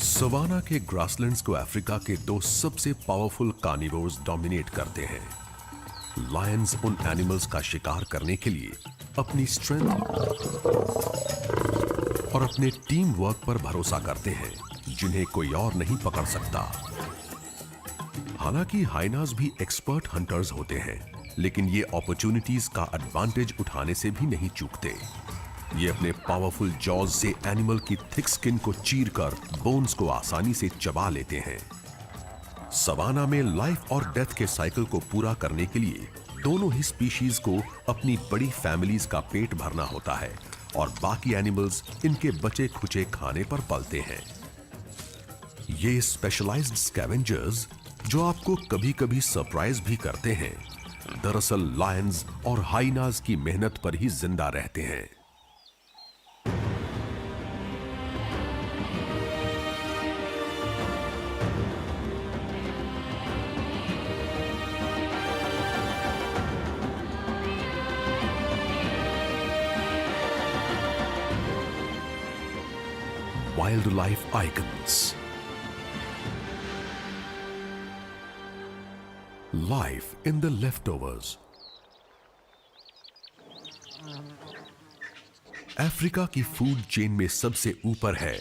Savanna के grasslands को Africa के दो सबसे पावरफुल कार्निवोर्स डोमिनेट करते हैं। लायंस उन एनिमल्स का शिकार करने के लिए अपनी स्ट्रेंथ और अपने टीम वर्क पर भरोसा करते हैं, जिन्हें कोई और नहीं पकड़ सकता। हालांकि हाइनास भी एक्सपर्ट हंटर्स होते हैं, लेकिन ये अपॉर्चुनिटीज का एडवांटेज उठाने से भी नहीं चूकते। ये अपने पावरफुल जॉज से एनिमल की थिक स्किन को चीरकर बोन्स को आसानी से चबा लेते हैं। सवाना में लाइफ और डेथ के साइकिल को पूरा करने के लिए दोनों ही स्पीशीज को अपनी बड़ी फैमिलीज का पेट भरना होता है और बाकी एनिमल्स इनके बचे खुचे खाने पर पलते हैं। ये स्पेशलाइज्ड स्कैवेंजर्स जो आपको कभी-कभी सरप्राइज भी करते हैं, दरअसल लायंस और हाइनास की मेहनत पर ही जिंदा रहते हैं। Wildlife icons. Life in the leftovers. Africa की फूड चेन में सबसे ऊपर है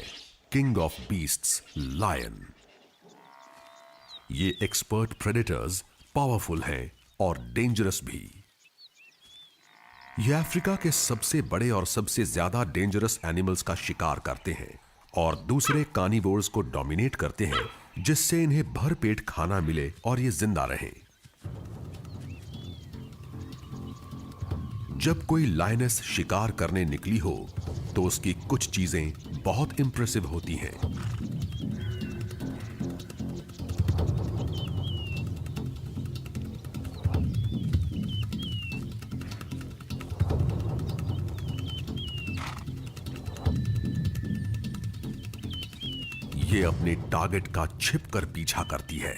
किंग ऑफ बीस्ट्स लायन। ये एक्सपर्ट प्रेडेटर्स पावरफुल हैं और डेंजरस भी। ये अफ्रीका के सबसे बड़े और सबसे ज्यादा डेंजरस एनिमल्स का शिकार करते हैं और दूसरे कार्निवोर्स को डोमिनेट करते हैं, जिससे इन्हें भरपेट खाना मिले और ये जिंदा रहें। जब कोई लायनेस शिकार करने निकली हो तो उसकी कुछ चीजें बहुत इंप्रेसिव होती हैं। ये अपने टारगेट का छिपकर पीछा करती है।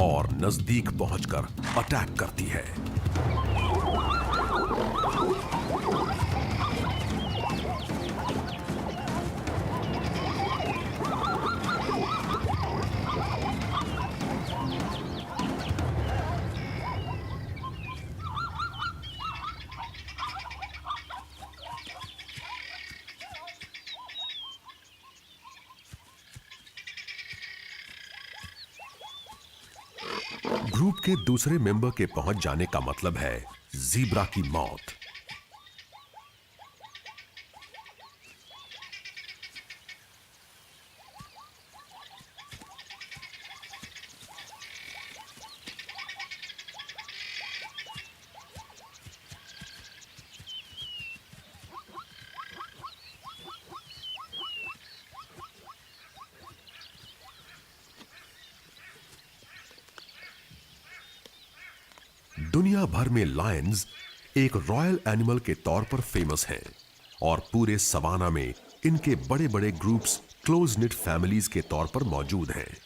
और नजदीक पहुंचकर अटैक करती है। ग्रुप के दूसरे मेंबर के पहुंच जाने का मतलब है ज़ीब्रा की मौत। दुनिया भर में लायंस एक रॉयल एनिमल के तौर पर फेमस हैं और पूरे सवाना में इनके बड़े बड़े ग्रुप्स क्लोज निट फैमिलीज के तौर पर मौजूद हैं।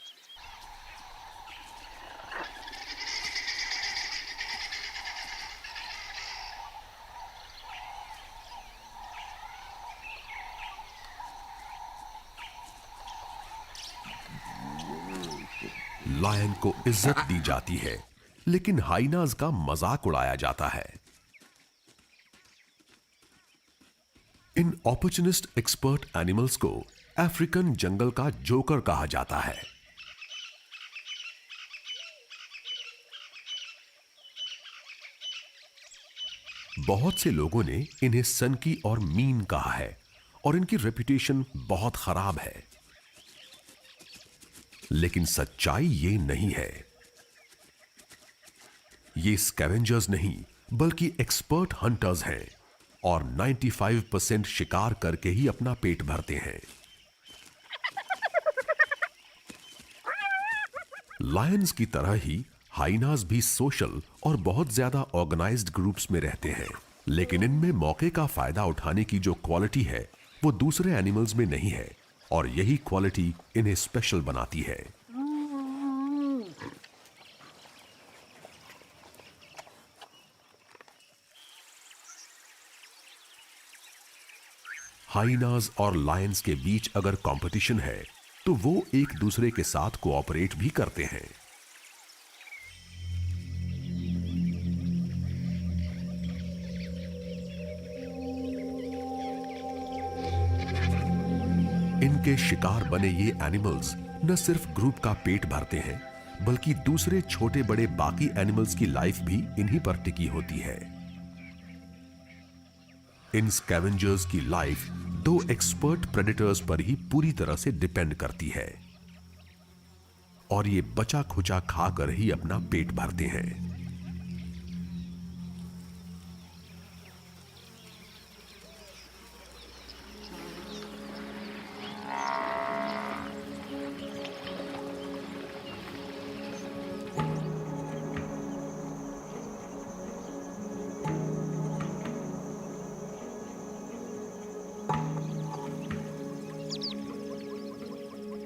लायन को इज्जत दी जाती है, लेकिन हाइनास का मजाक उड़ाया जाता है। इन ऑपर्चुनिस्ट एक्सपर्ट एनिमल्स को अफ्रीकन जंगल का जोकर कहा जाता है। बहुत से लोगों ने इन्हें सनकी और मीन कहा है और इनकी रेपुटेशन बहुत खराब है, लेकिन सच्चाई ये नहीं है। ये स्कैवेंजर्स नहीं बल्कि एक्सपर्ट हंटर्स हैं और 95% शिकार करके ही अपना पेट भरते हैं। लायंस की तरह ही हाइनास भी सोशल और बहुत ज्यादा ऑर्गेनाइज्ड ग्रुप्स में रहते हैं, लेकिन इनमें मौके का फायदा उठाने की जो क्वालिटी है वो दूसरे एनिमल्स में नहीं है और यही क्वालिटी इन्हें स्पेशल बनाती है। हाइनास और लायंस के बीच अगर कंपटीशन है तो वो एक दूसरे के साथ कोऑपरेट भी करते हैं। इनके शिकार बने ये एनिमल्स न सिर्फ ग्रुप का पेट भरते हैं, बल्कि दूसरे छोटे बड़े बाकी एनिमल्स की लाइफ भी इन्हीं पर टिकी होती है। इन स्कैवेंजर्स की लाइफ दो एक्सपर्ट प्रेडेटर्स पर ही पूरी तरह से डिपेंड करती है और ये बचा खुचा खाकर ही अपना पेट भरते हैं।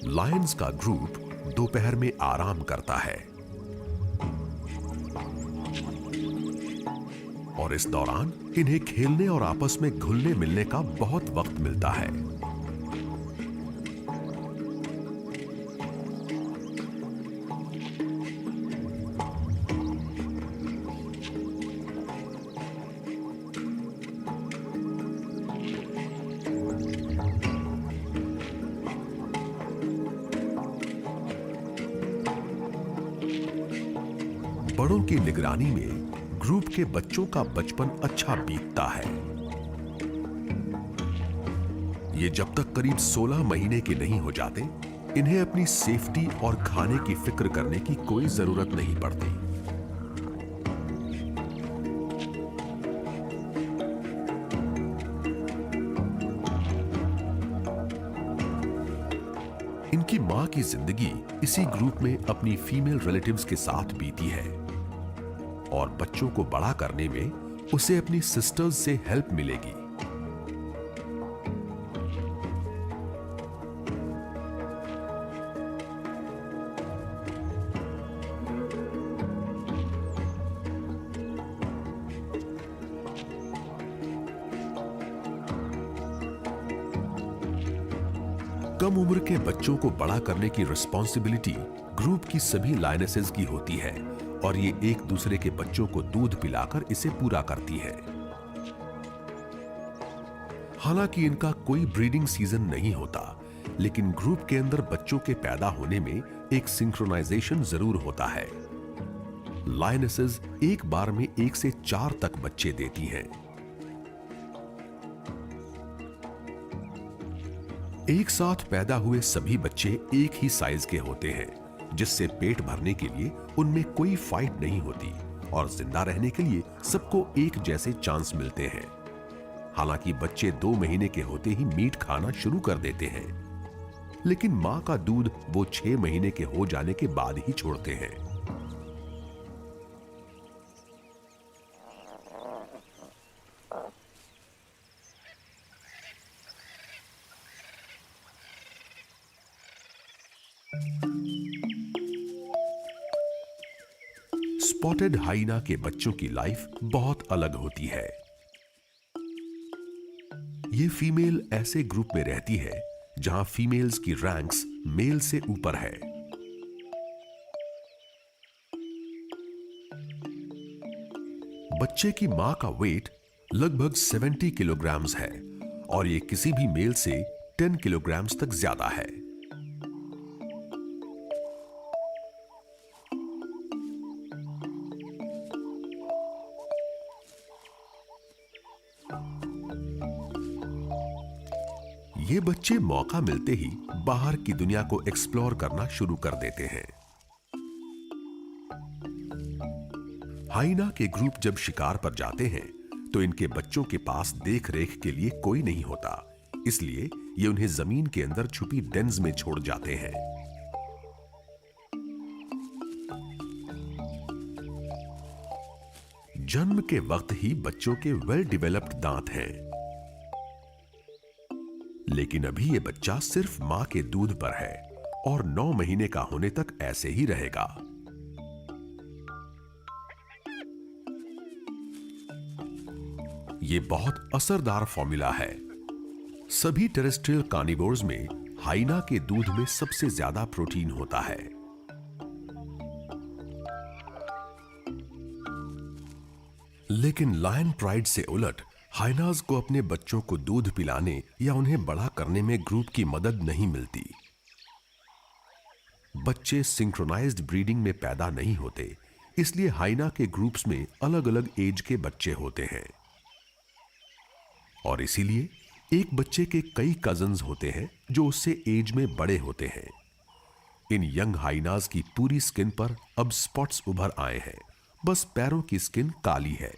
लायंस का ग्रुप दोपहर में आराम करता है और इस दौरान इन्हें खेलने और आपस में घुलने मिलने का बहुत वक्त मिलता है। बड़ों की निगरानी में ग्रुप के बच्चों का बचपन अच्छा बीतता है। ये जब तक करीब 16 महीने के नहीं हो जाते, इन्हें अपनी सेफ्टी और खाने की फिक्र करने की कोई जरूरत नहीं पड़ती। इनकी मां की जिंदगी इसी ग्रुप में अपनी फीमेल रिलेटिव्स के साथ बीती है और बच्चों को बड़ा करने में उसे अपनी सिस्टर्स से हेल्प मिलेगी। कम उम्र के बच्चों को बड़ा करने की रिस्पॉन्सिबिलिटी ग्रुप की सभी लायनेसेस की होती है और ये एक दूसरे के बच्चों को दूध पिलाकर इसे पूरा करती है। हालांकि इनका कोई ब्रीडिंग सीजन नहीं होता, लेकिन ग्रुप के अंदर बच्चों के पैदा होने में एक सिंक्रोनाइजेशन जरूर होता है। लायनेसेस एक बार में 1 से 4 तक बच्चे देती हैं। एक साथ पैदा हुए सभी बच्चे एक ही साइज के होते हैं, जिससे पेट भरने के लिए उनमें कोई फाइट नहीं होती और जिंदा रहने के लिए सबको एक जैसे चांस मिलते हैं। हालांकि बच्चे 2 महीने के होते ही मीट खाना शुरू कर देते हैं, लेकिन मां का दूध वो 6 महीने के हो जाने के बाद ही छोड़ते हैं। स्पॉटेड हाइना के बच्चों की लाइफ बहुत अलग होती है। ये फीमेल ऐसे ग्रुप में रहती है जहां फीमेल्स की रैंक्स मेल से ऊपर है। बच्चे की मां का वेट लगभग 70 किलोग्राम्स है और ये किसी भी मेल से 10 किलोग्राम्स तक ज्यादा है। ये बच्चे मौका मिलते ही बाहर की दुनिया को एक्सप्लोर करना शुरू कर देते हैं। हाइना के ग्रुप जब शिकार पर जाते हैं तो इनके बच्चों के पास देख रेख के लिए कोई नहीं होता, इसलिए ये उन्हें जमीन के अंदर छुपी डेन्स में छोड़ जाते हैं। जन्म के वक्त ही बच्चों के वेल डेवलप्ड दांत हैं, लेकिन अभी ये बच्चा सिर्फ मां के दूध पर है और 9 महीने का होने तक ऐसे ही रहेगा। ये बहुत असरदार फॉर्मूला है। सभी टेरेस्ट्रियल कार्निवोर्स में हाइना के दूध में सबसे ज्यादा प्रोटीन होता है। लेकिन लायन प्राइड से उलट हाइनाज को अपने बच्चों को दूध पिलाने या उन्हें बड़ा करने में ग्रुप की मदद नहीं मिलती। बच्चे सिंक्रोनाइज्ड ब्रीडिंग में पैदा नहीं होते, इसलिए हाइना के ग्रुप्स में अलग अलग एज के बच्चे होते हैं और इसीलिए एक बच्चे के कई कजन्स होते हैं जो उससे एज में बड़े होते हैं। इन यंग हाइनाज की पूरी स्किन पर अब स्पॉट्स उभर आए हैं, बस पैरों की स्किन काली है।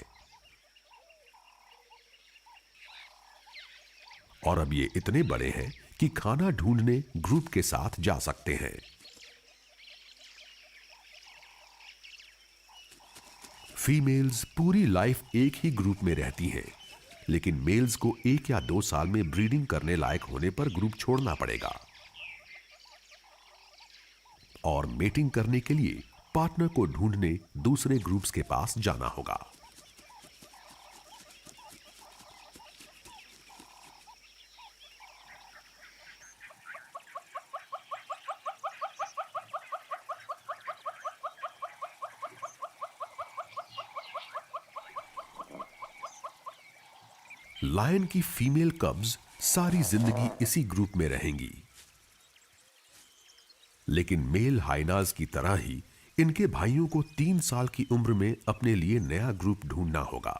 और अब ये इतने बड़े हैं कि खाना ढूंढने ग्रुप के साथ जा सकते हैं। फीमेल्स पूरी लाइफ एक ही ग्रुप में रहती हैं, लेकिन मेल्स को 1 या 2 साल में ब्रीडिंग करने लायक होने पर ग्रुप छोड़ना पड़ेगा और मेटिंग करने के लिए पार्टनर को ढूंढने दूसरे ग्रुप्स के पास जाना होगा। लायन की फीमेल कब्स सारी जिंदगी इसी ग्रुप में रहेंगी, लेकिन मेल हाइनाज की तरह ही इनके भाइयों को 3 साल की उम्र में अपने लिए नया ग्रुप ढूंढना होगा।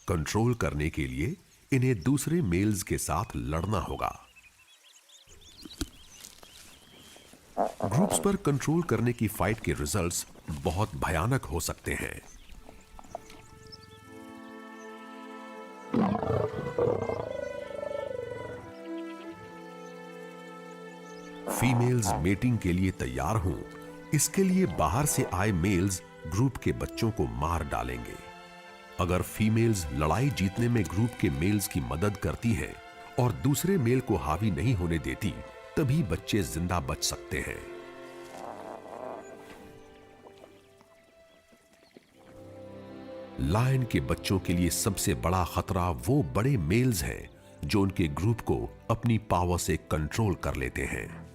कंट्रोल करने के लिए इन्हें दूसरे मेल्स के साथ लड़ना होगा। ग्रुप्स पर कंट्रोल करने की फाइट के रिजल्ट्स बहुत भयानक हो सकते हैं। फीमेल्स मेटिंग के लिए तैयार हों, इसके लिए बाहर से आए मेल्स ग्रुप के बच्चों को मार डालेंगे। अगर फीमेल्स लड़ाई जीतने में ग्रुप के मेल्स की मदद करती हैं और दूसरे मेल को हावी नहीं होने देती, तभी बच्चे जिंदा बच सकते हैं। लायन के बच्चों के लिए सबसे बड़ा खतरा वो बड़े मेल्स हैं जो उनके ग्रुप को अपनी पावर से कंट्रोल कर लेते हैं।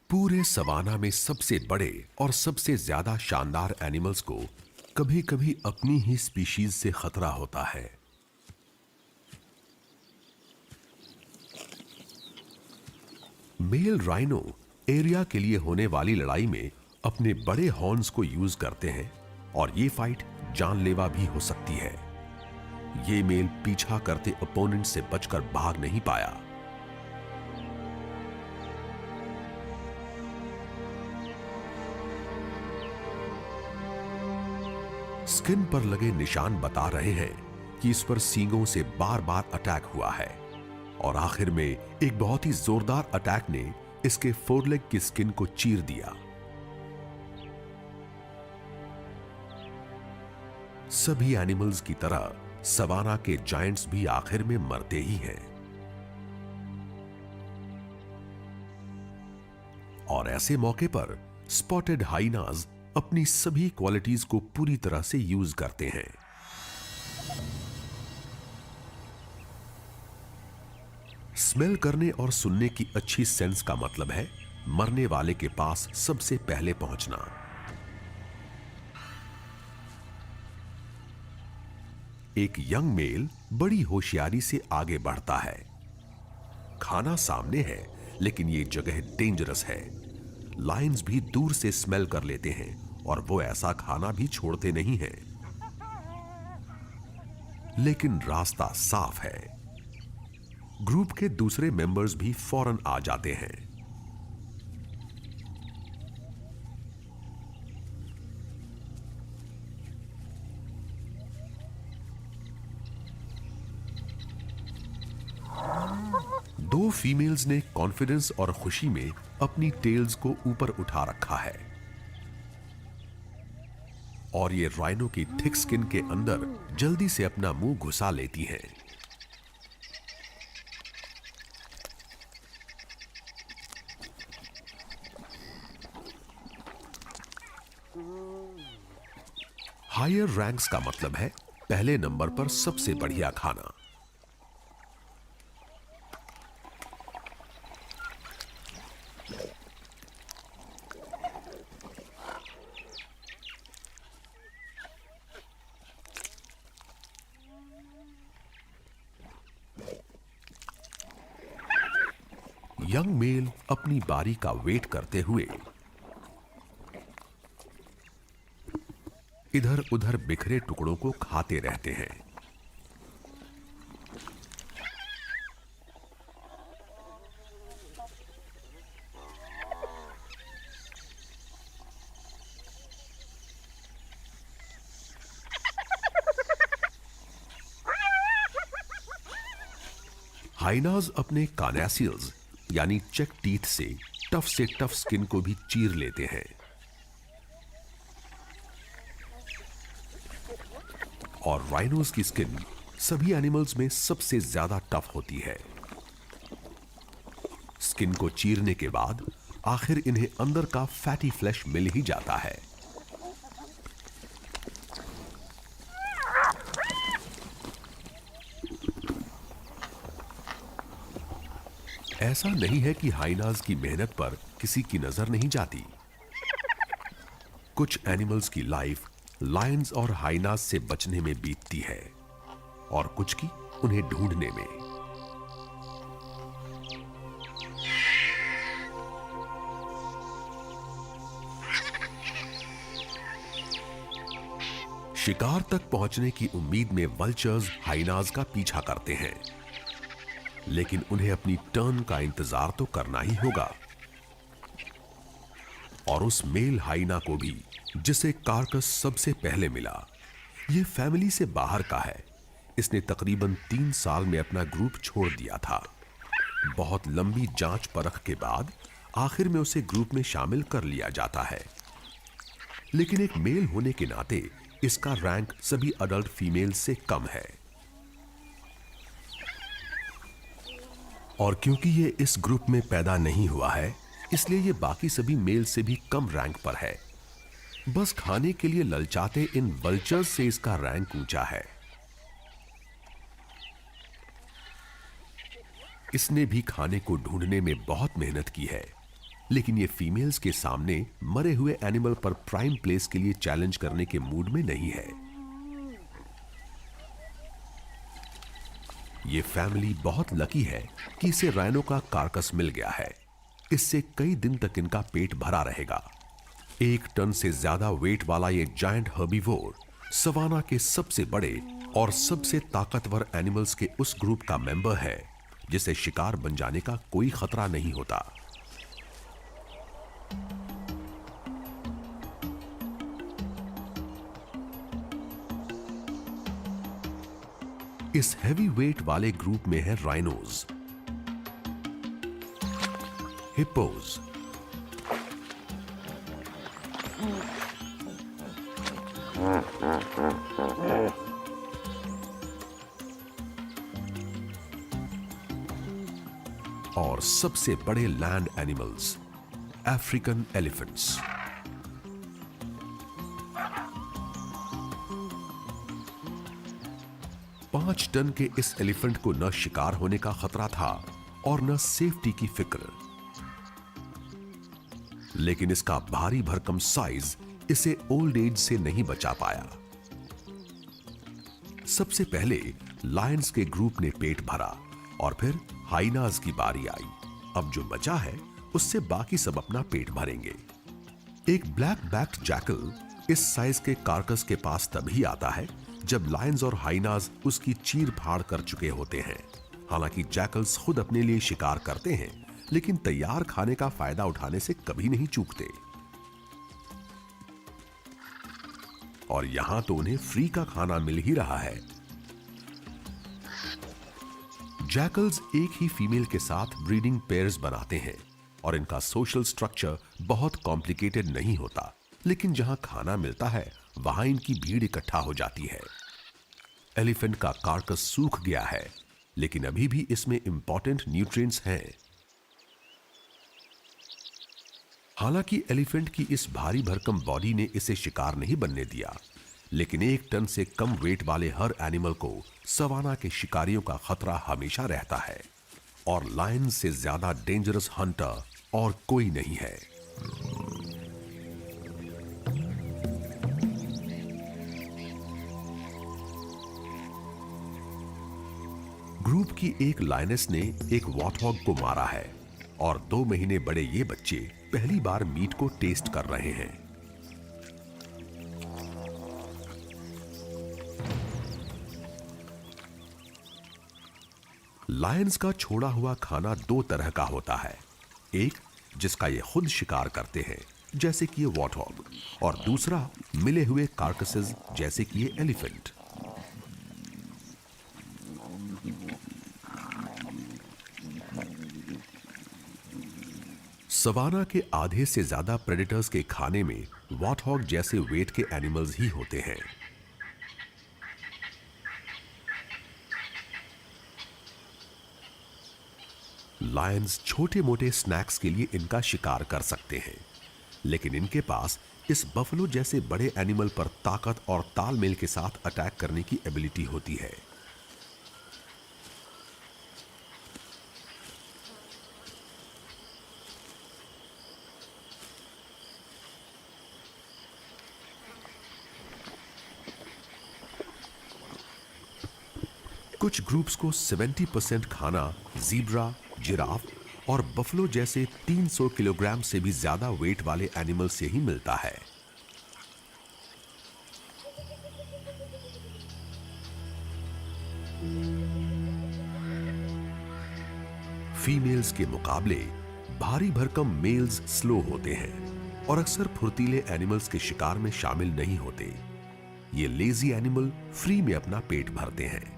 पूरे सवाना में सबसे बड़े और सबसे ज्यादा शानदार एनिमल्स को कभी-कभी अपनी ही स्पीशीज से खतरा होता है। मेल राइनो एरिया के लिए होने वाली लड़ाई में अपने बड़े हॉर्न्स को यूज करते हैं और ये फाइट जानलेवा भी हो सकती है। ये मेल पीछा करते ओपोनेंट से बचकर भाग नहीं पाया। स्किन पर लगे निशान बता रहे हैं कि इस पर सींगों से बार-बार अटैक हुआ है और आखिर में एक बहुत ही जोरदार अटैक ने इसके फोरलेग की स्किन को चीर दिया। सभी एनिमल्स की तरह सवाना के जायंट्स भी आखिर में मरते ही हैं। और ऐसे मौके पर स्पॉटेड हाइनाज अपनी सभी क्वालिटीज को पूरी तरह से यूज करते हैं। स्मेल करने और सुनने की अच्छी सेंस का मतलब है मरने वाले के पास सबसे पहले पहुंचना। एक यंग मेल बड़ी होशियारी से आगे बढ़ता है। खाना सामने है, लेकिन ये जगह डेंजरस है। लायंस भी दूर से स्मेल कर लेते हैं और वो ऐसा खाना भी छोड़ते नहीं हैं। लेकिन रास्ता साफ है। ग्रुप के दूसरे मेंबर्स भी फौरन आ जाते हैं। दो फीमेल्स ने कॉन्फिडेंस और खुशी में अपनी टेल्स को ऊपर उठा रखा है और ये राइनो की थिक स्किन के अंदर जल्दी से अपना मुंह घुसा लेती हैं। हायर रैंक्स का मतलब है पहले नंबर पर सबसे बढ़िया खाना। यंग मेल अपनी बारी का वेट करते हुए इधर उधर बिखरे टुकड़ों को खाते रहते हैं। हाइनाज अपने कार्नेसियल्स यानी चेक टीथ से टफ स्किन को भी चीर लेते हैं और राइनोज की स्किन सभी एनिमल्स में सबसे ज्यादा टफ होती है। स्किन को चीरने के बाद आखिर इन्हें अंदर का फैटी फ्लैश मिल ही जाता है। ऐसा नहीं है कि हाइनाज की मेहनत पर किसी की नजर नहीं जाती। कुछ एनिमल्स की लाइफ लायंस और हाइनाज से बचने में बीतती है और कुछ की उन्हें ढूंढने में। शिकार तक पहुंचने की उम्मीद में वल्चर्स हाइनाज का पीछा करते हैं, लेकिन उन्हें अपनी टर्न का इंतजार तो करना ही होगा। और उस मेल हाइना को भी जिसे कार्कस सबसे पहले मिला, यह फैमिली से बाहर का है। इसने तकरीबन 3 साल में अपना ग्रुप छोड़ दिया था। बहुत लंबी जांच परख के बाद आखिर में उसे ग्रुप में शामिल कर लिया जाता है, लेकिन एक मेल होने के नाते इसका रैंक सभी अडल्ट फीमेल से कम है। और क्योंकि ये इस ग्रुप में पैदा नहीं हुआ है, इसलिए ये बाकी सभी मेल से भी कम रैंक पर है। बस खाने के लिए ललचाते इन वल्चर्स से इसका रैंक ऊंचा है। इसने भी खाने को ढूंढने में बहुत मेहनत की है, लेकिन ये फीमेल्स के सामने मरे हुए एनिमल पर प्राइम प्लेस के लिए चैलेंज करने के मूड में नहीं है। ये फैमिली बहुत लकी है कि इसे राइनो का कार्कस मिल गया है। इससे कई दिन तक इनका पेट भरा रहेगा। 1 टन से ज्यादा वेट वाला ये जायंट हर्बीवोर सवाना के सबसे बड़े और सबसे ताकतवर एनिमल्स के उस ग्रुप का मेंबर है जिसे शिकार बन जाने का कोई खतरा नहीं होता। इस हैवी वेट वाले ग्रुप में है राइनोज, हिप्पोज, और सबसे बड़े लैंड एनिमल्स अफ्रीकन एलिफेंट्स। पांच टन के इस एलिफेंट को न शिकार होने का खतरा था और न सेफ्टी की फिक्र, लेकिन इसका भारी भरकम साइज इसे ओल्ड एज से नहीं बचा पाया। सबसे पहले लायंस के ग्रुप ने पेट भरा और फिर हाइनाज की बारी आई। अब जो बचा है उससे बाकी सब अपना पेट भरेंगे। एक ब्लैक बैक्ड जैकल इस साइज के कार्कस के पास तभी आता है जब लायंस और हाइनाज उसकी चीर फाड़ कर चुके होते हैं। हालांकि जैकल्स खुद अपने लिए शिकार करते हैं, लेकिन तैयार खाने का फायदा उठाने से कभी नहीं चूकते। और यहां तो उन्हें फ्री का खाना मिल ही रहा है। जैकल्स एक ही फीमेल के साथ ब्रीडिंग पेयर्स बनाते हैं और इनका सोशल स्ट्रक्चर बहुत कॉम्प्लिकेटेड नहीं होता, लेकिन जहां खाना मिलता है वहां इनकी भीड़ इकट्ठा हो जाती है। एलिफेंट का कार्कस सूख गया है, लेकिन अभी भी इसमें इंपॉर्टेंट न्यूट्रिएंट्स हैं। हालांकि एलिफेंट की इस भारी भरकम बॉडी ने इसे शिकार नहीं बनने दिया, लेकिन 1 टन से कम वेट वाले हर एनिमल को सवाना के शिकारियों का खतरा हमेशा रहता है, और लायन से ज्यादा डेंजरस हंटर और कोई नहीं है। ग्रुप की एक लायनेस ने एक वॉर्थॉग को मारा है और 2 महीने बड़े ये बच्चे पहली बार मीट को टेस्ट कर रहे हैं। लायंस का छोड़ा हुआ खाना 2 तरह का होता है, एक जिसका ये खुद शिकार करते हैं जैसे कि ये वॉर्थॉग, और दूसरा मिले हुए कार्कसेस जैसे कि ये एलिफेंट। सवाना के आधे से ज्यादा प्रेडेटर्स के खाने में वॉर्थॉग जैसे वेट के एनिमल्स ही होते हैं। लायंस छोटे मोटे स्नैक्स के लिए इनका शिकार कर सकते हैं, लेकिन इनके पास इस बफलो जैसे बड़े एनिमल पर ताकत और तालमेल के साथ अटैक करने की एबिलिटी होती है। कुछ ग्रुप्स को 70% खाना ज़ीब्रा, जिराफ और बफलो जैसे 300 किलोग्राम से भी ज्यादा वेट वाले एनिमल से ही मिलता है। फीमेल्स के मुकाबले भारी भरकम मेल्स स्लो होते हैं और अक्सर फुर्तीले एनिमल्स के शिकार में शामिल नहीं होते। ये लेजी एनिमल फ्री में अपना पेट भरते हैं।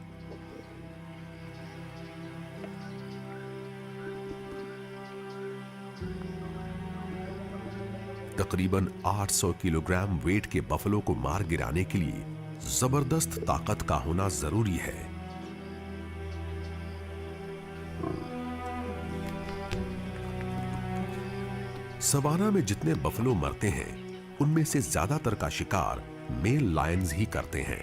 तकरीबन 800 किलोग्राम वेट के बफलो को मार गिराने के लिए जबरदस्त ताकत का होना जरूरी है। सवाना में जितने बफलो मरते हैं, उनमें से ज्यादातर का शिकार मेल लायंस ही करते हैं।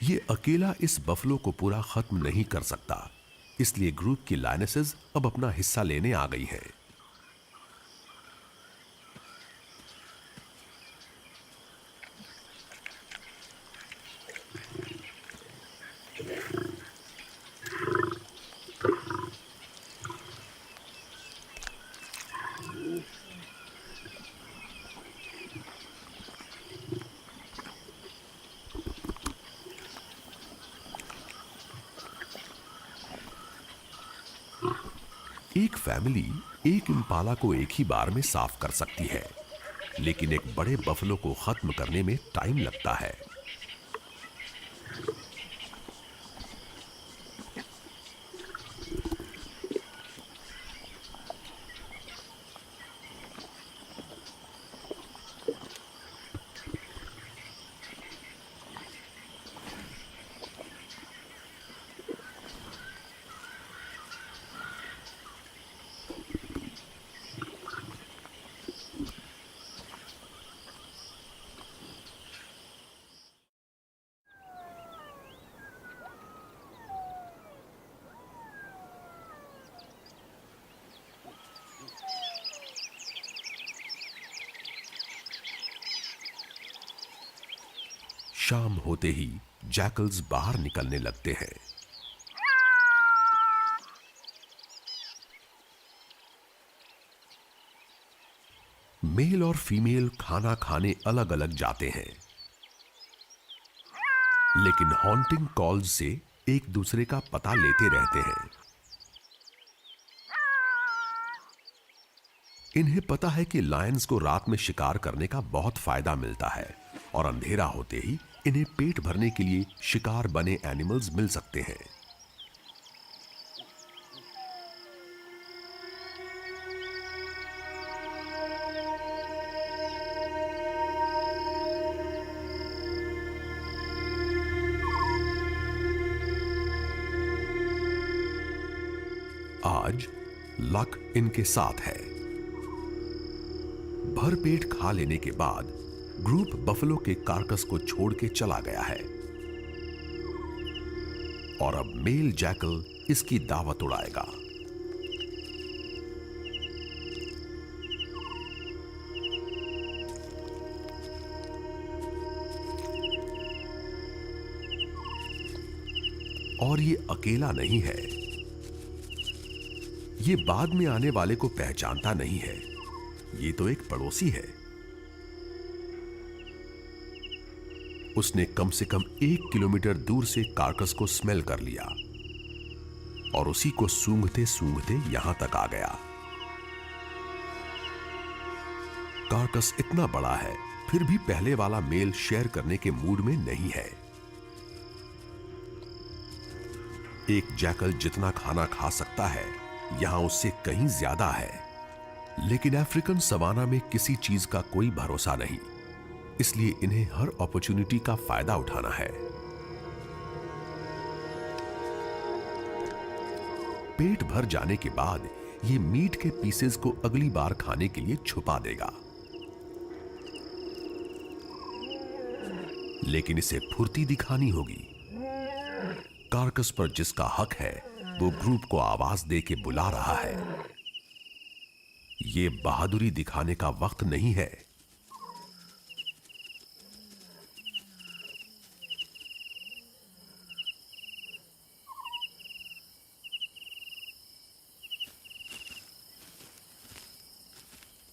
ये अकेला इस बफलो को पूरा खत्म नहीं कर सकता, इसलिए ग्रुप की लायनेसेस अब अपना हिस्सा लेने आ गई हैं। एक फैमिली एक इम्पाला को एक ही बार में साफ कर सकती है, लेकिन एक बड़े बफलो को खत्म करने में टाइम लगता है। शाम होते ही जैकल्स बाहर निकलने लगते हैं। मेल और फीमेल खाना खाने अलग अलग जाते हैं, लेकिन हॉन्टिंग कॉल्स से एक दूसरे का पता लेते रहते हैं। इन्हें पता है कि लायंस को रात में शिकार करने का बहुत फायदा मिलता है और अंधेरा होते ही इन्हें पेट भरने के लिए शिकार बने एनिमल्स मिल सकते हैं। आज लक इनके साथ है। भरपेट खा लेने के बाद ग्रुप बफलो के कार्कस को छोड़ के चला गया है और अब मेल जैकल इसकी दावत उड़ाएगा। और ये अकेला नहीं है, ये बाद में आने वाले को पहचानता नहीं है। ये तो एक पड़ोसी है। उसने कम से कम 1 किलोमीटर दूर से कार्कस को स्मेल कर लिया और उसी को सूंघते सूंघते यहां तक आ गया। कार्कस इतना बड़ा है, फिर भी पहले वाला मेल शेयर करने के मूड में नहीं है। एक जैकल जितना खाना खा सकता है, यहां उससे कहीं ज्यादा है। लेकिन अफ्रीकन सवाना में किसी चीज का कोई भरोसा नहीं, इसलिए इन्हें हर अपॉर्चुनिटी का फायदा उठाना है। पेट भर जाने के बाद ये मीट के पीसेस को अगली बार खाने के लिए छुपा देगा, लेकिन इसे फुर्ती दिखानी होगी। कार्कस पर जिसका हक है वो ग्रुप को आवाज दे के बुला रहा है। ये बहादुरी दिखाने का वक्त नहीं है।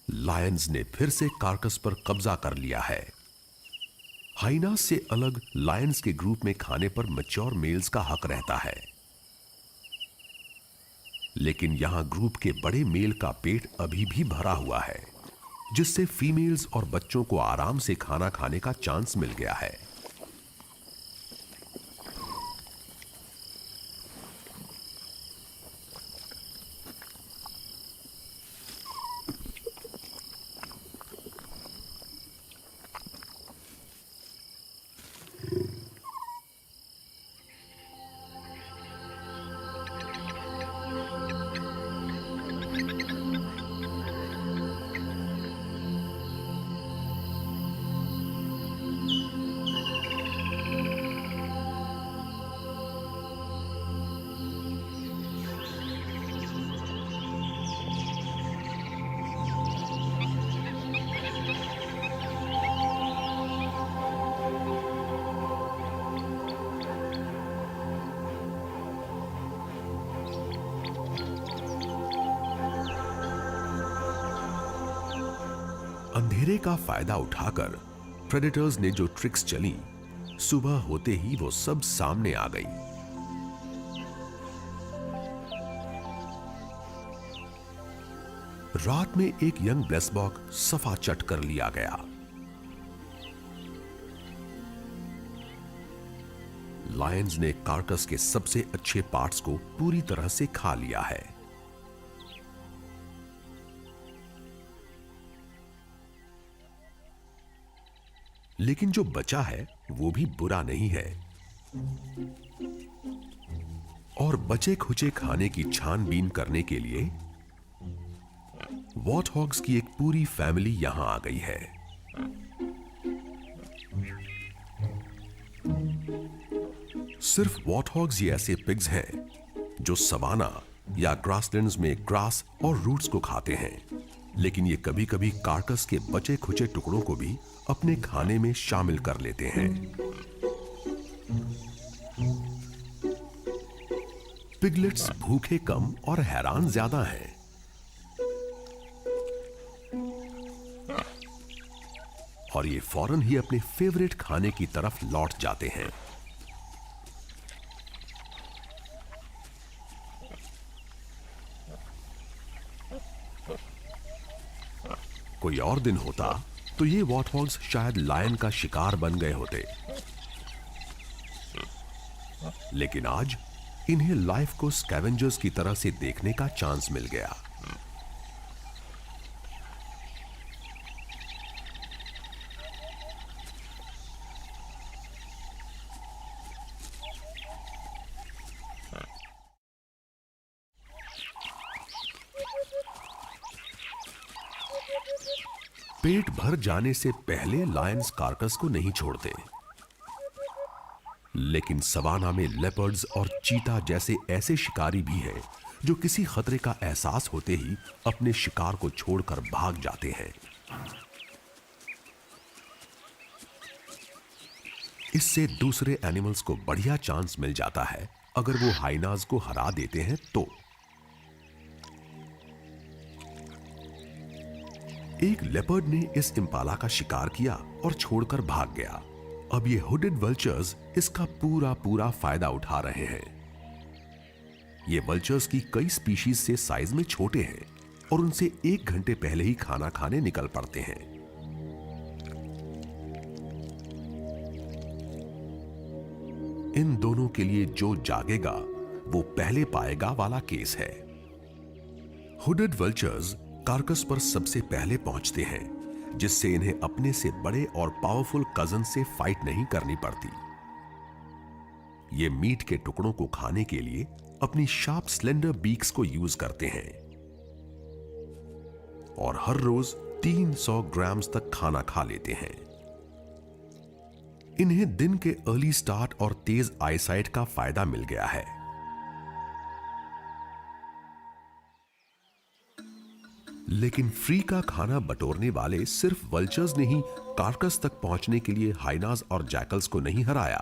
लायंस ने फिर से कार्कस पर कब्जा कर लिया है। हाइनास से अलग लायंस के ग्रुप में खाने पर मैच्योर मेल्स का हक रहता है, लेकिन यहां ग्रुप के बड़े मेल का पेट अभी भी भरा हुआ है, जिससे फीमेल्स और बच्चों को आराम से खाना खाने का चांस मिल गया है। अंधेरे का फायदा उठाकर प्रेडेटर्स ने जो ट्रिक्स चली, सुबह होते ही वो सब सामने आ गई। रात में एक यंग ब्लेसबॉक सफा चट कर लिया गया। लायंस ने कार्कस के सबसे अच्छे पार्ट्स को पूरी तरह से खा लिया है। लेकिन जो बचा है वो भी बुरा नहीं है, और बचे खुचे खाने की छानबीन करने के लिए वॉटहॉग्स की एक पूरी फैमिली यहां आ गई है। सिर्फ वॉटहॉग्स ही ऐसे पिग्स हैं जो सवाना या ग्रासलैंड्स में ग्रास और रूट्स को खाते हैं, लेकिन ये कभी कभी कार्कस के बचे खुचे टुकड़ों को भी अपने खाने में शामिल कर लेते हैं। पिगलेट्स भूखे कम और हैरान ज्यादा हैं। और ये फौरन ही अपने फेवरेट खाने की तरफ लौट जाते हैं। कोई और दिन होता तो ये वॉर्थॉग्स शायद लायन का शिकार बन गए होते, लेकिन आज इन्हें लाइफ को स्कैवेंजर्स की तरह से देखने का चांस मिल गया। पेट भर जाने से पहले लायंस कार्कस को नहीं छोड़ते, लेकिन सवाना में लेपर्ड्स और चीता जैसे ऐसे शिकारी भी हैं जो किसी खतरे का एहसास होते ही अपने शिकार को छोड़कर भाग जाते हैं। इससे दूसरे एनिमल्स को बढ़िया चांस मिल जाता है अगर वो हाइनाज को हरा देते हैं तो। एक लेपर्ड ने इस इम्पाला का शिकार किया और छोड़कर भाग गया। अब ये हुडेड वल्चर्स इसका पूरा फायदा उठा रहे हैं। ये वल्चर्स की कई स्पीशीज से साइज में छोटे हैं और उनसे 1 घंटे पहले ही खाना खाने निकल पड़ते हैं। इन दोनों के लिए जो जागेगा वो पहले पाएगा वाला केस है। हुडेड वल्चर्स कार्कस पर सबसे पहले पहुंचते हैं, जिससे इन्हें अपने से बड़े और पावरफुल कजन से फाइट नहीं करनी पड़ती। ये मीट के टुकड़ों को खाने के लिए अपनी शार्प स्लेंडर बीक्स को यूज करते हैं और हर रोज 300 ग्राम्स तक खाना खा लेते हैं। इन्हें दिन के अर्ली स्टार्ट और तेज आईसाइट का फायदा मिल गया है। लेकिन फ्री का खाना बटोरने वाले सिर्फ वल्चर्स ने ही कार्कस तक पहुंचने के लिए हाइनास और जैकल्स को नहीं हराया।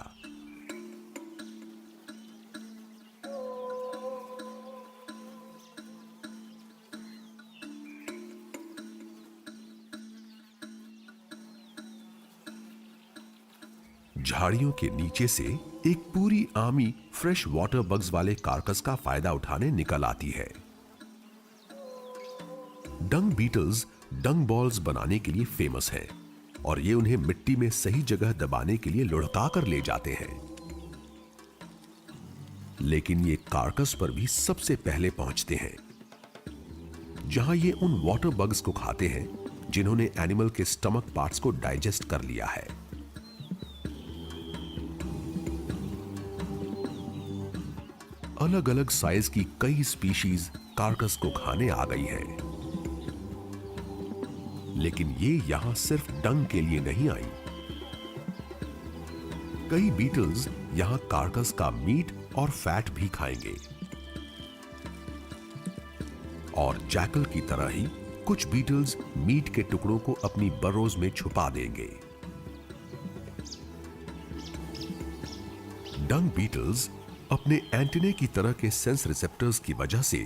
झाड़ियों के नीचे से एक पूरी आर्मी फ्रेश वाटर बग्स वाले कार्कस का फायदा उठाने निकल आती है। डंग बीटल्स डंग बॉल्स बनाने के लिए फेमस हैं और ये उन्हें मिट्टी में सही जगह दबाने के लिए लुढ़का कर ले जाते हैं। लेकिन ये कार्कस पर भी सबसे पहले पहुंचते हैं, जहां ये उन वाटर बग्स को खाते हैं जिन्होंने एनिमल के स्टमक पार्ट्स को डाइजेस्ट कर लिया है। अलग अलग साइज की कई स्पीशीज कार्कस को खाने आ गई हैं। लेकिन ये यहां सिर्फ डंग के लिए नहीं आई। कई बीटल्स यहां कार्कस का मीट और फैट भी खाएंगे और जैकल की तरह ही कुछ बीटल्स मीट के टुकड़ों को अपनी बरोज में छुपा देंगे। डंग बीटल्स अपने एंटीने की तरह के सेंस रिसेप्टर्स की वजह से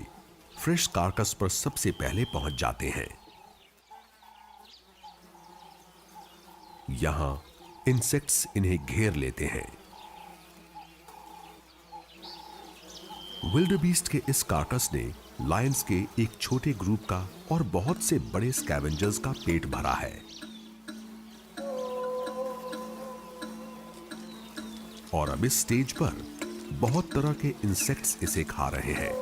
फ्रेश कार्कस पर सबसे पहले पहुंच जाते हैं। यहां इंसेक्ट्स इन्हें घेर लेते हैं। विल्डरबीस्ट के इस कार्कस ने लायंस के एक छोटे ग्रुप का और बहुत से बड़े स्कैवेंजर्स का पेट भरा है। और अब इस स्टेज पर बहुत तरह के इंसेक्ट्स इसे खा रहे हैं।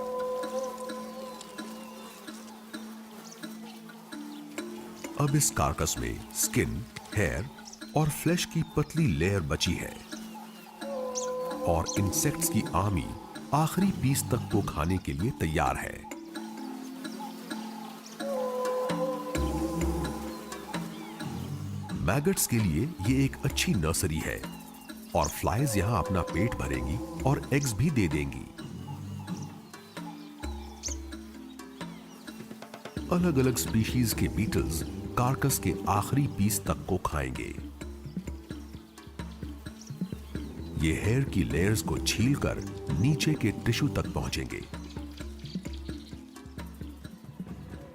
अब इस कार्कस में स्किन, हेयर और फ्लैश की पतली लेयर बची है और इंसेक्ट्स की आर्मी आखिरी पीस तक को खाने के लिए तैयार है। मैगट्स के लिए ये एक अच्छी नर्सरी है और फ्लाइज यहां अपना पेट भरेंगी और एग्स भी दे देंगी। अलग अलग स्पीशीज के बीटल्स कार्कस के आखिरी पीस तक को खाएंगे। ये हेयर की लेयर्स को छीलकर नीचे के टिश्यू तक पहुंचेंगे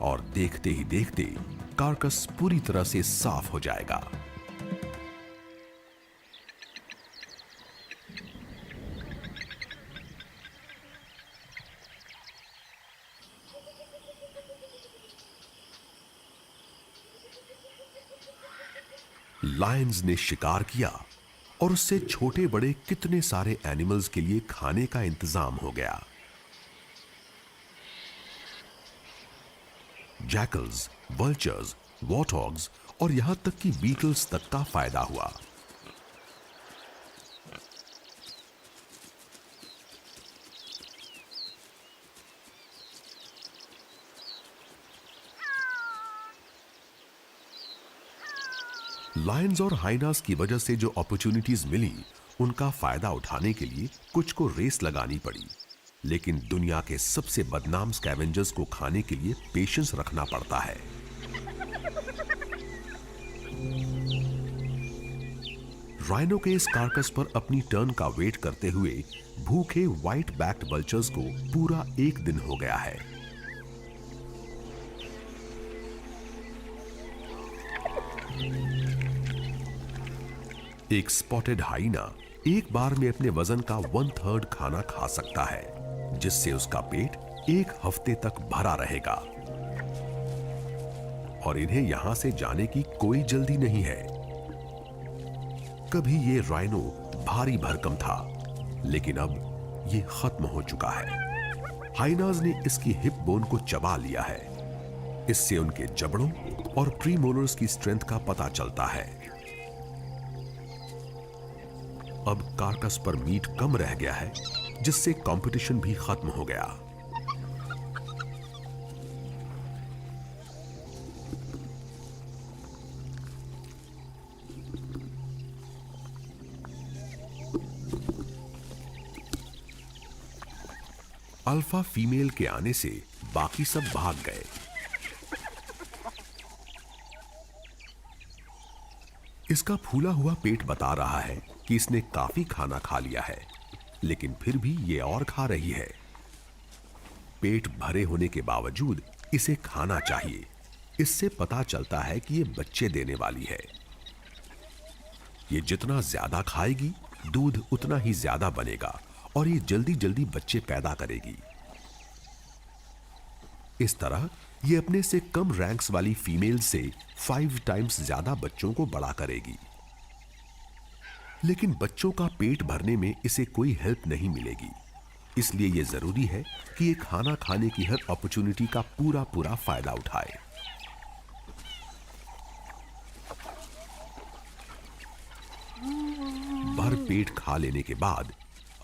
और देखते ही देखते कार्कस पूरी तरह से साफ हो जाएगा। लायंस ने शिकार किया और उससे छोटे बड़े कितने सारे एनिमल्स के लिए खाने का इंतजाम हो गया। जैकल्स, वल्चर्स, वॉरथॉग्स और यहां तक कि बीटल्स तक का फायदा हुआ। लायंस और हाइनास की वजह से जो अपॉर्चुनिटीज मिली, उनका फायदा उठाने के लिए कुछ को रेस लगानी पड़ी, लेकिन दुनिया के सबसे बदनाम स्कैवेंजर्स को खाने के लिए पेशेंस रखना पड़ता है। राइनो के इस कार्कस पर अपनी टर्न का वेट करते हुए भूखे व्हाइट बैक्ड वल्चर्स को पूरा एक दिन हो गया है। एक स्पॉटेड हाइना एक बार में अपने वजन का 1/3 खाना खा सकता है, जिससे उसका पेट एक हफ्ते तक भरा रहेगा। और इन्हें यहां से जाने की कोई जल्दी नहीं है। कभी ये राइनो भारी भरकम था, लेकिन अब ये खत्म हो चुका है। हाइनाज ने इसकी हिप बोन को चबा लिया है। इससे उनके जबड़ों और प्रीमोलर्स की स्ट्रेंथ का पता चलता है। अब कार्कस पर मीट कम रह गया है, जिससे कंपटीशन भी खत्म हो गया। अल्फा फीमेल के आने से बाकी सब भाग गए। इसका फूला हुआ पेट बता रहा है कि इसने काफी खाना खा लिया है, लेकिन फिर भी ये और खा रही है। पेट भरे होने के बावजूद इसे खाना चाहिए। इससे पता चलता है कि ये बच्चे देने वाली है। ये जितना ज्यादा खाएगी, दूध उतना ही ज्यादा बनेगा और ये जल्दी जल्दी बच्चे पैदा करेगी। इस तरह ये अपने से कम रैंक्स वाली फीमेल से 5 टाइम्स ज्यादा बच्चों को बड़ा करेगी। लेकिन बच्चों का पेट भरने में इसे कोई हेल्प नहीं मिलेगी। इसलिए यह जरूरी है कि ये खाना खाने की हर अपॉर्चुनिटी का पूरा पूरा फायदा उठाए। भर पेट खा लेने के बाद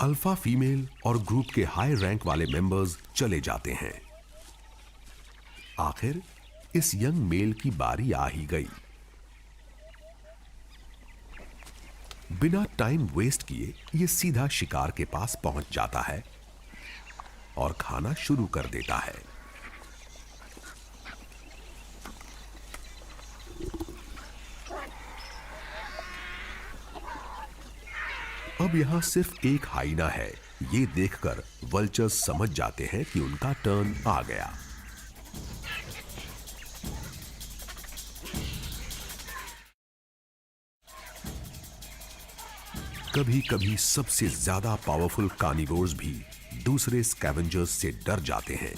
अल्फा फीमेल और ग्रुप के हाई रैंक वाले मेंबर्स चले जाते हैं। आखिर इस यंग मेल की बारी आ ही गई। बिना टाइम वेस्ट किए ये सीधा शिकार के पास पहुंच जाता है और खाना शुरू कर देता है। अब यहां सिर्फ एक हाइना है। ये देखकर वल्चर्स समझ जाते हैं कि उनका टर्न आ गया। कभी कभी सबसे ज्यादा पावरफुल कार्निवोर्स भी दूसरे स्कैवेंजर्स से डर जाते हैं।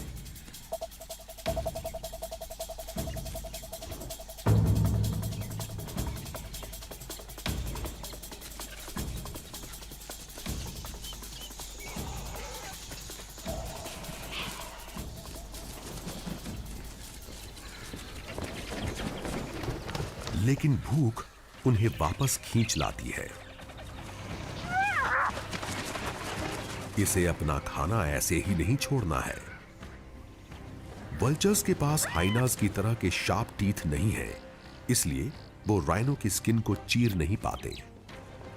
लेकिन भूख उन्हें वापस खींच लाती है। इसे अपना खाना ऐसे ही नहीं छोड़ना है। वल्चर्स के पास हाइनास की तरह के शार्प टीथ नहीं है, इसलिए वो राइनो की स्किन को चीर नहीं पाते।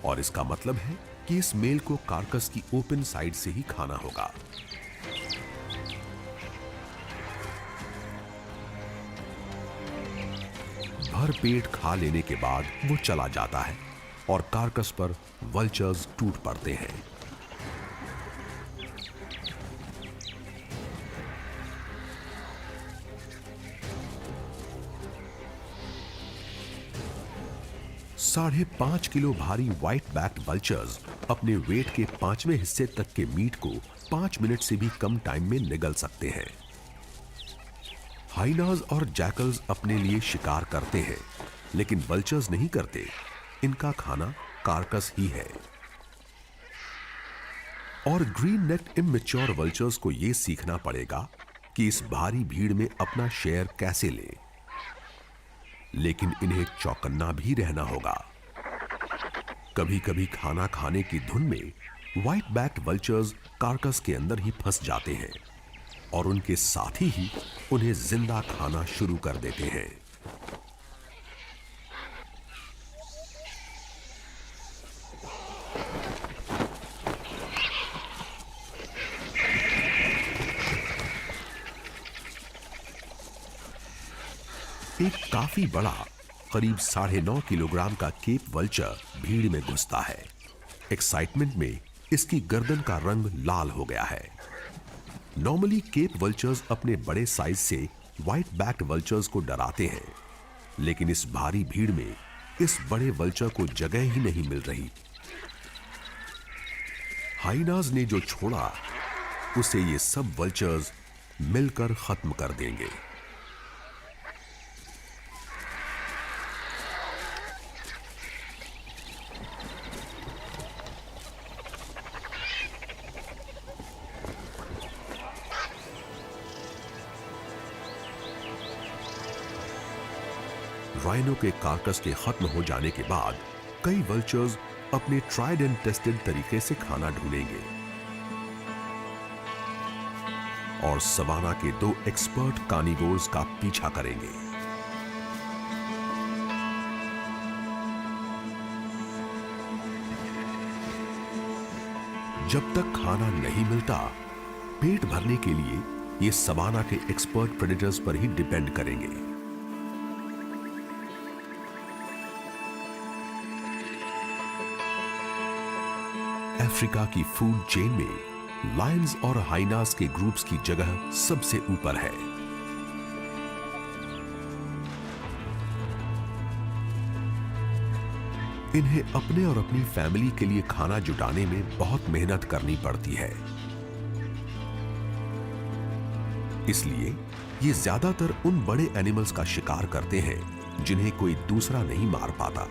और इसका मतलब है कि इस मेल को कार्कस की ओपन साइड से ही खाना होगा। भर पेट खा लेने के बाद वो चला जाता है और कार्कस पर वल्चर्स टूट पड़ते हैं। साढ़े 5 किलो भारी व्हाइट बैक्ड वल्चर्स अपने वेट के 5वें हिस्से तक के मीट को 5 मिनट से भी कम टाइम में निगल सकते हैं। हाइनास और जैकल्स अपने लिए शिकार करते हैं, लेकिन वल्चर्स नहीं करते। इनका खाना कार्कस ही है। और ग्रीन नेक्ड इमैच्योर वल्चर्स को यह सीखना पड़ेगा कि इस भारी भीड़ में अपना शेयर कैसे लें। लेकिन इन्हें चौकन्ना भी रहना होगा। कभी कभी खाना खाने की धुन में व्हाइट बैक्ड वल्चर्स कार्कस के अंदर ही फंस जाते हैं और उनके साथी ही उन्हें जिंदा खाना शुरू कर देते हैं। एक काफी बड़ा, करीब 9.5 किलोग्राम का केप वल्चर भीड़ में घुसता है। एक्साइटमेंट में इसकी गर्दन का रंग लाल हो गया है। नॉर्मली केप वल्चर्स अपने बड़े साइज से व्हाइट बैक्ड वल्चर्स को डराते हैं, लेकिन इस भारी भीड़ में इस बड़े वल्चर को जगह ही नहीं मिल रही। हाइनास ने जो छोड़ा उसे ये सब वल्चर्स मिलकर खत्म कर देंगे। राइनो के कार्कस के खत्म हो जाने के बाद कई वल्चर्स अपने ट्राइड एंड टेस्टेड तरीके से खाना ढूंढेंगे और सवाना के 2 एक्सपर्ट कार्निवोर्स का पीछा करेंगे। जब तक खाना नहीं मिलता, पेट भरने के लिए ये सवाना के एक्सपर्ट प्रेडेटर्स पर ही डिपेंड करेंगे। अफ्रीका की फूड चेन में लायंस और हाइनास के ग्रुप्स की जगह सबसे ऊपर है। इन्हें अपने और अपनी फैमिली के लिए खाना जुटाने में बहुत मेहनत करनी पड़ती है। इसलिए ये ज्यादातर उन बड़े एनिमल्स का शिकार करते हैं जिन्हें कोई दूसरा नहीं मार पाता।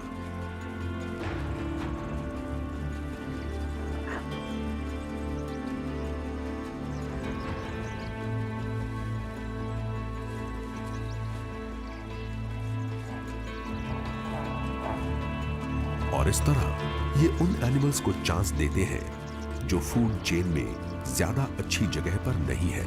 और इस तरह ये उन एनिमल्स को चांस देते हैं जो फूड चेन में ज्यादा अच्छी जगह पर नहीं है।